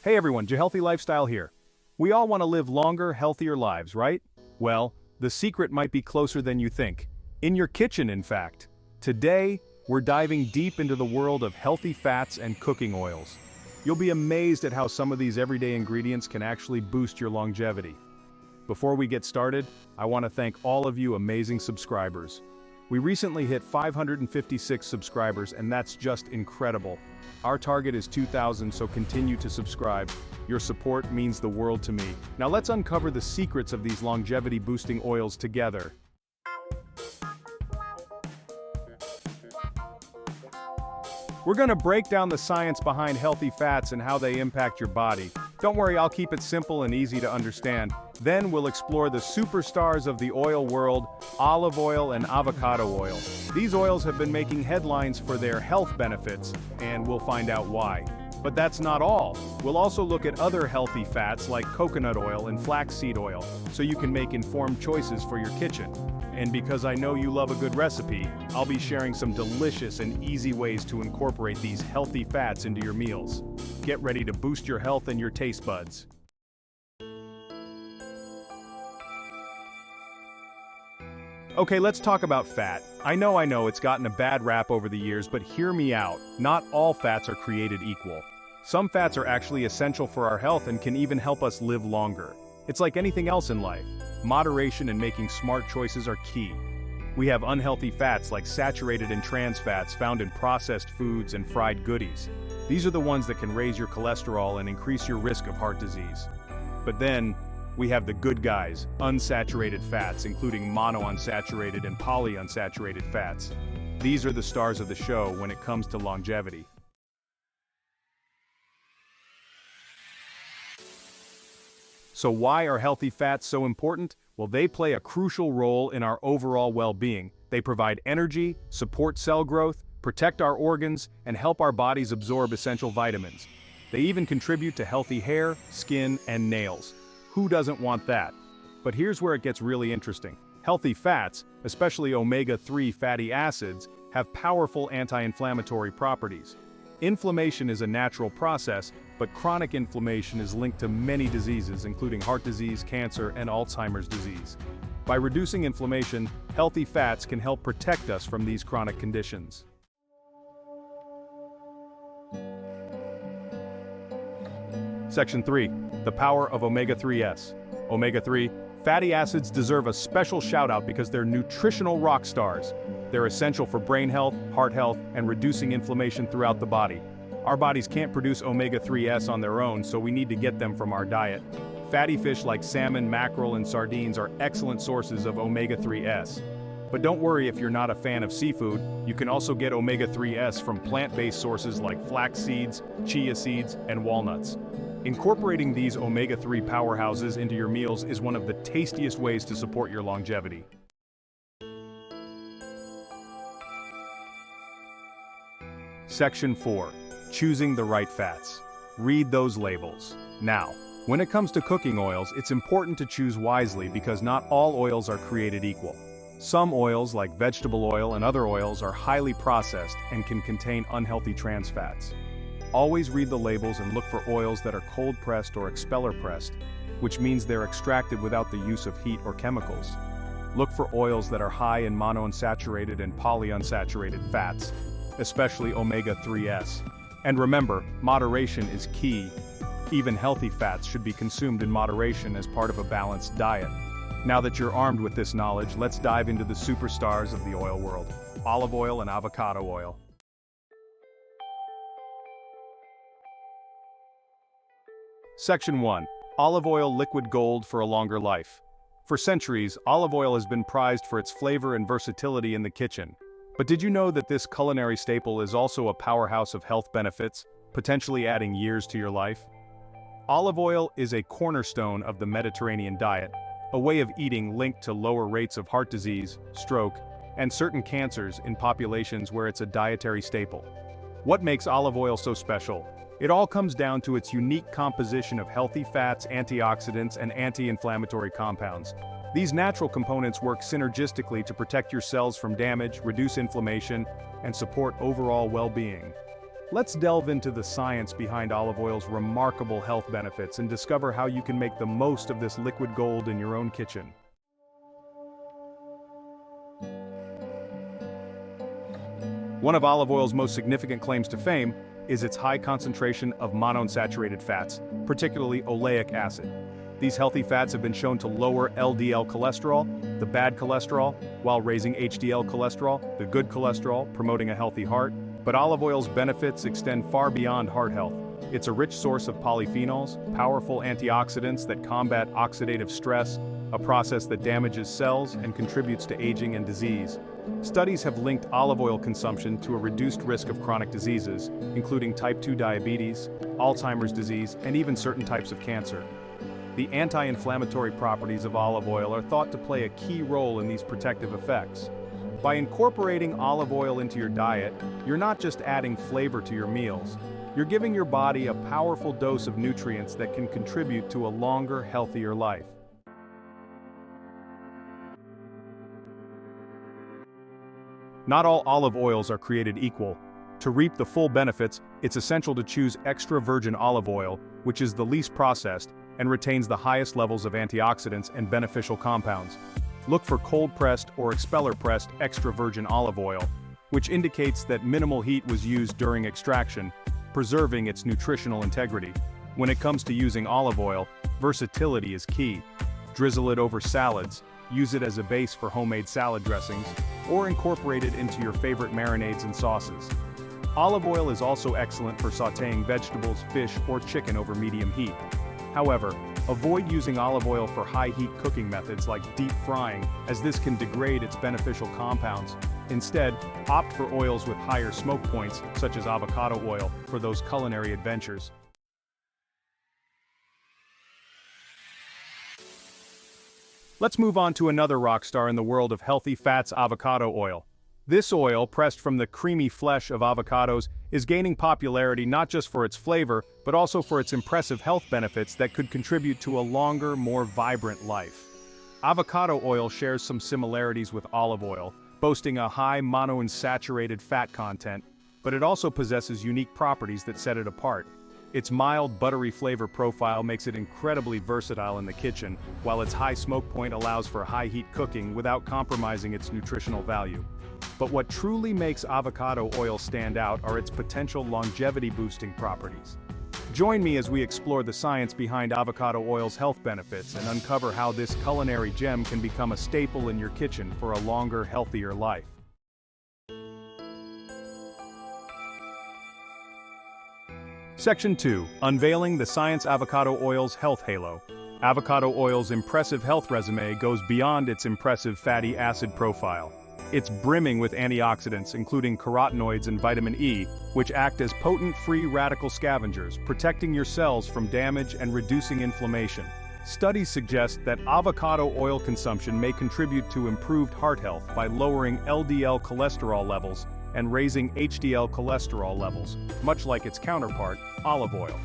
Hey everyone, Healthy Lifestyle here. We all want to live longer, healthier lives, right? Well, the secret might be closer than you think. In your kitchen, in fact. Today, we're diving deep into the world of healthy fats and cooking oils. You'll be amazed at how some of these everyday ingredients can actually boost your longevity. Before we get started, I want to thank all of you amazing subscribers. We recently hit 556 subscribers, and that's just incredible. Our target is 2,000, so continue to subscribe. Your support means the world to me. Now let's uncover the secrets of these longevity-boosting oils together. We're going to break down the science behind healthy fats and how they impact your body. Don't worry, I'll keep it simple and easy to understand. Then we'll explore the superstars of the oil world, olive oil and avocado oil. These oils have been making headlines for their health benefits, and we'll find out why. But that's not all. We'll also look at other healthy fats like coconut oil and flaxseed oil, so you can make informed choices for your kitchen. And because I know you love a good recipe, I'll be sharing some delicious and easy ways to incorporate these healthy fats into your meals. Get ready to boost your health and your taste buds. Okay, let's talk about fat. I know it's gotten a bad rap over the years, but hear me out. Not all fats are created equal. Some fats are actually essential for our health and can even help us live longer. It's like anything else in life. Moderation and making smart choices are key. We have unhealthy fats like saturated and trans fats found in processed foods and fried goodies. These are the ones that can raise your cholesterol and increase your risk of heart disease. But then, we have the good guys, unsaturated fats, including monounsaturated and polyunsaturated fats. These are the stars of the show when it comes to longevity. So why are healthy fats so important? Well, they play a crucial role in our overall well-being. They provide energy, support cell growth, protect our organs, and help our bodies absorb essential vitamins. They even contribute to healthy hair, skin, and nails. Who doesn't want that? But here's where it gets really interesting. Healthy fats, especially omega-3 fatty acids, have powerful anti-inflammatory properties. Inflammation is a natural process, but chronic inflammation is linked to many diseases, including heart disease, cancer, and Alzheimer's disease. By reducing inflammation, healthy fats can help protect us from these chronic conditions. Section 3. The power of omega-3s. Omega-3 fatty acids deserve a special shout-out because they're nutritional rock stars. They're essential for brain health, heart health, and reducing inflammation throughout the body. Our bodies can't produce omega-3s on their own, so we need to get them from our diet. Fatty fish like salmon, mackerel, and sardines are excellent sources of omega-3s. But don't worry if you're not a fan of seafood, you can also get omega-3s from plant-based sources like flax seeds, chia seeds, and walnuts. Incorporating these omega-3 powerhouses into your meals is one of the tastiest ways to support your longevity. Section 4. Choosing the right fats. Read those labels. Now, when it comes to cooking oils, it's important to choose wisely because not all oils are created equal. Some oils, like vegetable oil and other oils, are highly processed and can contain unhealthy trans fats. Always read the labels and look for oils that are cold-pressed or expeller-pressed, which means they're extracted without the use of heat or chemicals. Look for oils that are high in monounsaturated and polyunsaturated fats, especially omega-3s. And remember, moderation is key. Even healthy fats should be consumed in moderation as part of a balanced diet. Now that you're armed with this knowledge, let's dive into the superstars of the oil world: olive oil and avocado oil. Section 1. Olive oil liquid gold for a longer life. For centuries, olive oil has been prized for its flavor and versatility in the kitchen. But did you know that this culinary staple is also a powerhouse of health benefits, potentially adding years to your life? Olive oil is a cornerstone of the Mediterranean diet, a way of eating linked to lower rates of heart disease, stroke, and certain cancers in populations where it's a dietary staple. What makes olive oil so special? It all comes down to its unique composition of healthy fats, antioxidants, and anti-inflammatory compounds. These natural components work synergistically to protect your cells from damage, reduce inflammation, and support overall well-being. Let's delve into the science behind olive oil's remarkable health benefits and discover how you can make the most of this liquid gold in your own kitchen. One of olive oil's most significant claims to fame is its high concentration of monounsaturated fats, particularly oleic acid. These healthy fats have been shown to lower LDL cholesterol, the bad cholesterol, while raising HDL cholesterol, the good cholesterol, promoting a healthy heart. But olive oil's benefits extend far beyond heart health. It's a rich source of polyphenols, powerful antioxidants that combat oxidative stress, a process that damages cells and contributes to aging and disease. Studies have linked olive oil consumption to a reduced risk of chronic diseases, including type 2 diabetes, Alzheimer's disease, and even certain types of cancer. The anti-inflammatory properties of olive oil are thought to play a key role in these protective effects. By incorporating olive oil into your diet, you're not just adding flavor to your meals, you're giving your body a powerful dose of nutrients that can contribute to a longer, healthier life. Not all olive oils are created equal. To reap the full benefits, it's essential to choose extra virgin olive oil, which is the least processed and retains the highest levels of antioxidants and beneficial compounds. Look for cold-pressed or expeller-pressed extra virgin olive oil, which indicates that minimal heat was used during extraction, preserving its nutritional integrity. When it comes to using olive oil, versatility is key. Drizzle it over salads, use it as a base for homemade salad dressings, or incorporate it into your favorite marinades and sauces. Olive oil is also excellent for sautéing vegetables, fish, or chicken over medium heat. However, avoid using olive oil for high-heat cooking methods like deep frying, as this can degrade its beneficial compounds. Instead, opt for oils with higher smoke points, such as avocado oil, for those culinary adventures. Let's move on to another rock star in the world of healthy fats, avocado oil. This oil, pressed from the creamy flesh of avocados, is gaining popularity not just for its flavor, but also for its impressive health benefits that could contribute to a longer, more vibrant life. Avocado oil shares some similarities with olive oil, boasting a high monounsaturated fat content, but it also possesses unique properties that set it apart. Its mild, buttery flavor profile makes it incredibly versatile in the kitchen, while its high smoke point allows for high-heat cooking without compromising its nutritional value. But what truly makes avocado oil stand out are its potential longevity-boosting properties. Join me as we explore the science behind avocado oil's health benefits and uncover how this culinary gem can become a staple in your kitchen for a longer, healthier life. Section 2. Unveiling the Science Avocado Oil's Health Halo. Avocado oil's impressive health resume goes beyond its impressive fatty acid profile. It's brimming with antioxidants, including carotenoids and vitamin E, which act as potent free radical scavengers, protecting your cells from damage and reducing inflammation. Studies suggest that avocado oil consumption may contribute to improved heart health by lowering LDL cholesterol levels and raising HDL cholesterol levels, much like its counterpart, olive oil.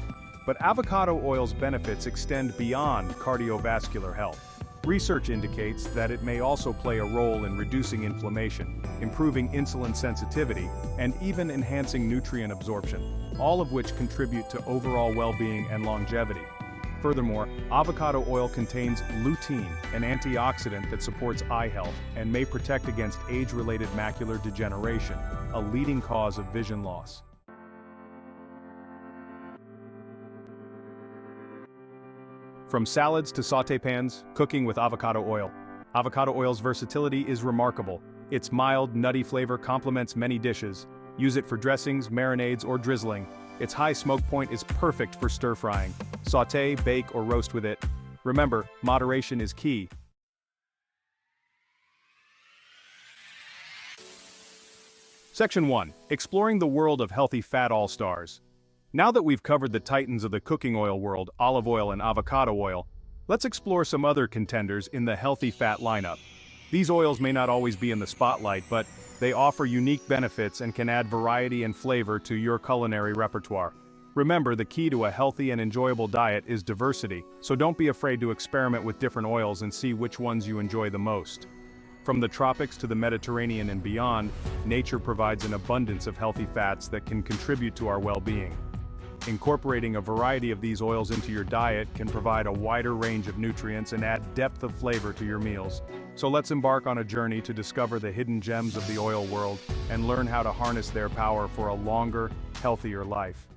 But avocado oil's benefits extend beyond cardiovascular health. Research indicates that it may also play a role in reducing inflammation, improving insulin sensitivity, and even enhancing nutrient absorption, all of which contribute to overall well-being and longevity. Furthermore, avocado oil contains lutein, an antioxidant that supports eye health and may protect against age-related macular degeneration, a leading cause of vision loss. From salads to sauté pans, cooking with avocado oil. Avocado oil's versatility is remarkable. Its mild, nutty flavor complements many dishes. Use it for dressings, marinades, or drizzling. Its high smoke point is perfect for stir-frying. Sauté, bake, or roast with it. Remember, moderation is key. Section 1. Exploring the world of healthy fat all-stars. Now that we've covered the titans of the cooking oil world, olive oil and avocado oil, let's explore some other contenders in the healthy fat lineup. These oils may not always be in the spotlight, but they offer unique benefits and can add variety and flavor to your culinary repertoire. Remember, the key to a healthy and enjoyable diet is diversity, so don't be afraid to experiment with different oils and see which ones you enjoy the most. From the tropics to the Mediterranean and beyond, nature provides an abundance of healthy fats that can contribute to our well-being. Incorporating a variety of these oils into your diet can provide a wider range of nutrients and add depth of flavor to your meals. So let's embark on a journey to discover the hidden gems of the oil world and learn how to harness their power for a longer, healthier life.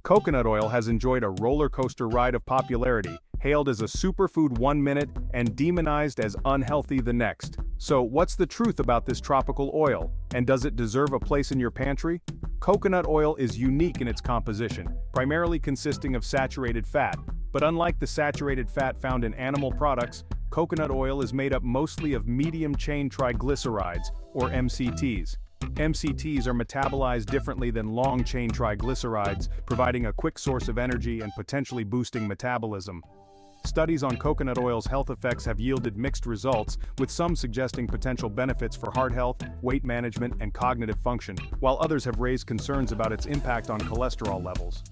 Coconut oil has enjoyed a roller coaster ride of popularity, hailed as a superfood one minute and demonized as unhealthy the next. So what's the truth about this tropical oil, and does it deserve a place in your pantry? Coconut oil is unique in its composition, primarily consisting of saturated fat, but unlike the saturated fat found in animal products, coconut oil is made up mostly of medium-chain triglycerides, or MCTs. MCTs are metabolized differently than long-chain triglycerides, providing a quick source of energy and potentially boosting metabolism. Studies on coconut oil's health effects have yielded mixed results, with some suggesting potential benefits for heart health, weight management, and cognitive function, while others have raised concerns about its impact on cholesterol levels.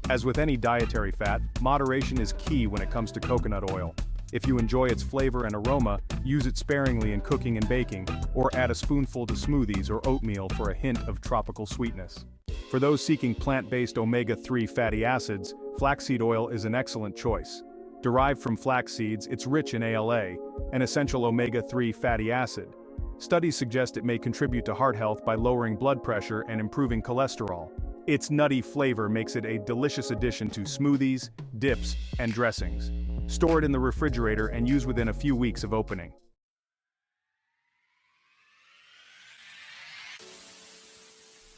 As with any dietary fat, moderation is key when it comes to coconut oil. If you enjoy its flavor and aroma, use it sparingly in cooking and baking, or add a spoonful to smoothies or oatmeal for a hint of tropical sweetness. For those seeking plant-based omega-3 fatty acids, flaxseed oil is an excellent choice. Derived from flax seeds, it's rich in ALA, an essential omega-3 fatty acid. Studies suggest it may contribute to heart health by lowering blood pressure and improving cholesterol. Its nutty flavor makes it a delicious addition to smoothies, dips, and dressings. Store it in the refrigerator and use within a few weeks of opening.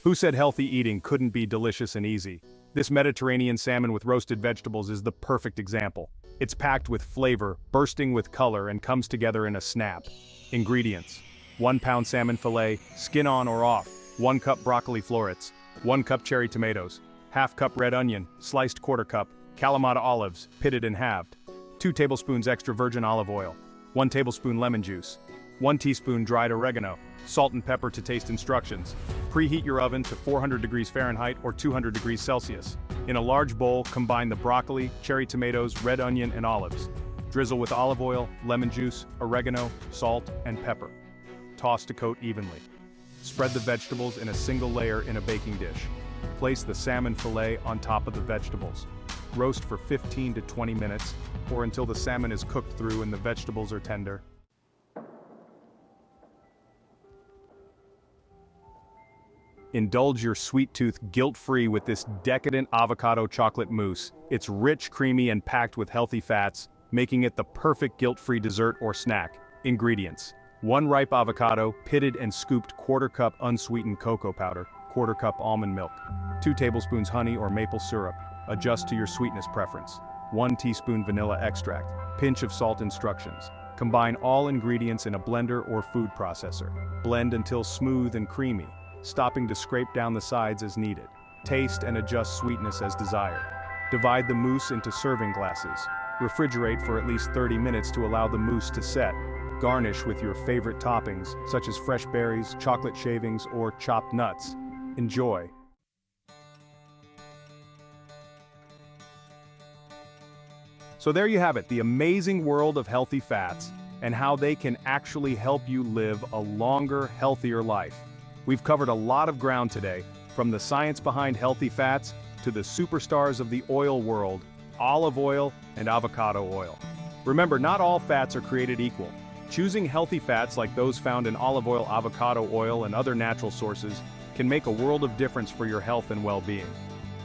Who said healthy eating couldn't be delicious and easy? This Mediterranean salmon with roasted vegetables is the perfect example. It's packed with flavor, bursting with color, and comes together in a snap. Ingredients: 1 pound salmon fillet, skin on or off, 1 cup broccoli florets, 1 cup cherry tomatoes, ½ cup red onion, sliced ¼ cup, Kalamata olives, pitted and halved, 2 tablespoons extra virgin olive oil, 1 tablespoon lemon juice, 1 teaspoon dried oregano, salt and pepper to taste instructions. Preheat your oven to 400 degrees Fahrenheit or 200 degrees Celsius. In a large bowl, combine the broccoli, cherry tomatoes, red onion, and olives. Drizzle with olive oil, lemon juice, oregano, salt, and pepper. Toss to coat evenly. Spread the vegetables in a single layer in a baking dish. Place the salmon fillet on top of the vegetables. Roast for 15 to 20 minutes, or until the salmon is cooked through and the vegetables are tender. Indulge your sweet tooth guilt-free with this decadent avocado chocolate mousse. It's rich, creamy, and packed with healthy fats, making it the perfect guilt-free dessert or snack. Ingredients: 1 ripe avocado, pitted and scooped ¼ cup unsweetened cocoa powder, ¼ cup almond milk, 2 tablespoons honey or maple syrup, adjust to your sweetness preference, 1 teaspoon vanilla extract, pinch of salt. Instructions: combine all ingredients in a blender or food processor. Blend until smooth and creamy, stopping to scrape down the sides as needed. Taste and adjust sweetness as desired. Divide the mousse into serving glasses. Refrigerate for at least 30 minutes to allow the mousse to set. Garnish with your favorite toppings, such as fresh berries, chocolate shavings, or chopped nuts. Enjoy. So there you have it, the amazing world of healthy fats, and how they can actually help you live a longer, healthier life. We've covered a lot of ground today, from the science behind healthy fats to the superstars of the oil world, olive oil and avocado oil. Remember, not all fats are created equal. Choosing healthy fats like those found in olive oil, avocado oil, and other natural sources can make a world of difference for your health and well-being.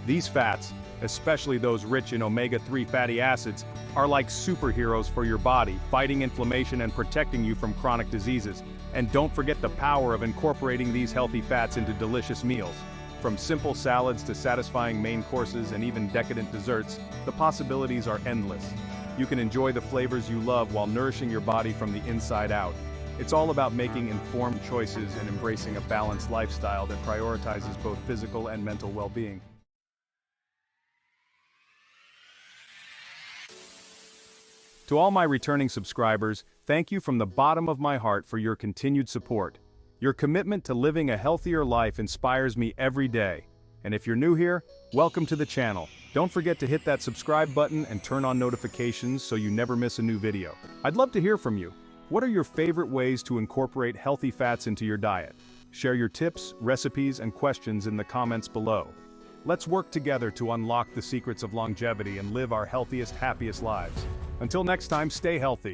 These fats, especially those rich in omega-3 fatty acids, are like superheroes for your body, fighting inflammation and protecting you from chronic diseases. And don't forget the power of incorporating these healthy fats into delicious meals. From simple salads to satisfying main courses and even decadent desserts, the possibilities are endless. You can enjoy the flavors you love while nourishing your body from the inside out. It's all about making informed choices and embracing a balanced lifestyle that prioritizes both physical and mental well-being. To all my returning subscribers, thank you from the bottom of my heart for your continued support. Your commitment to living a healthier life inspires me every day, And if you're new here, welcome to the channel. Don't forget to hit that subscribe button and turn on notifications so you never miss a new video. I'd love to hear from you. What are your favorite ways to incorporate healthy fats into your diet? Share your tips, recipes, and questions in the comments below. Let's work together to unlock the secrets of longevity and live our healthiest, happiest lives. Until next time, stay healthy.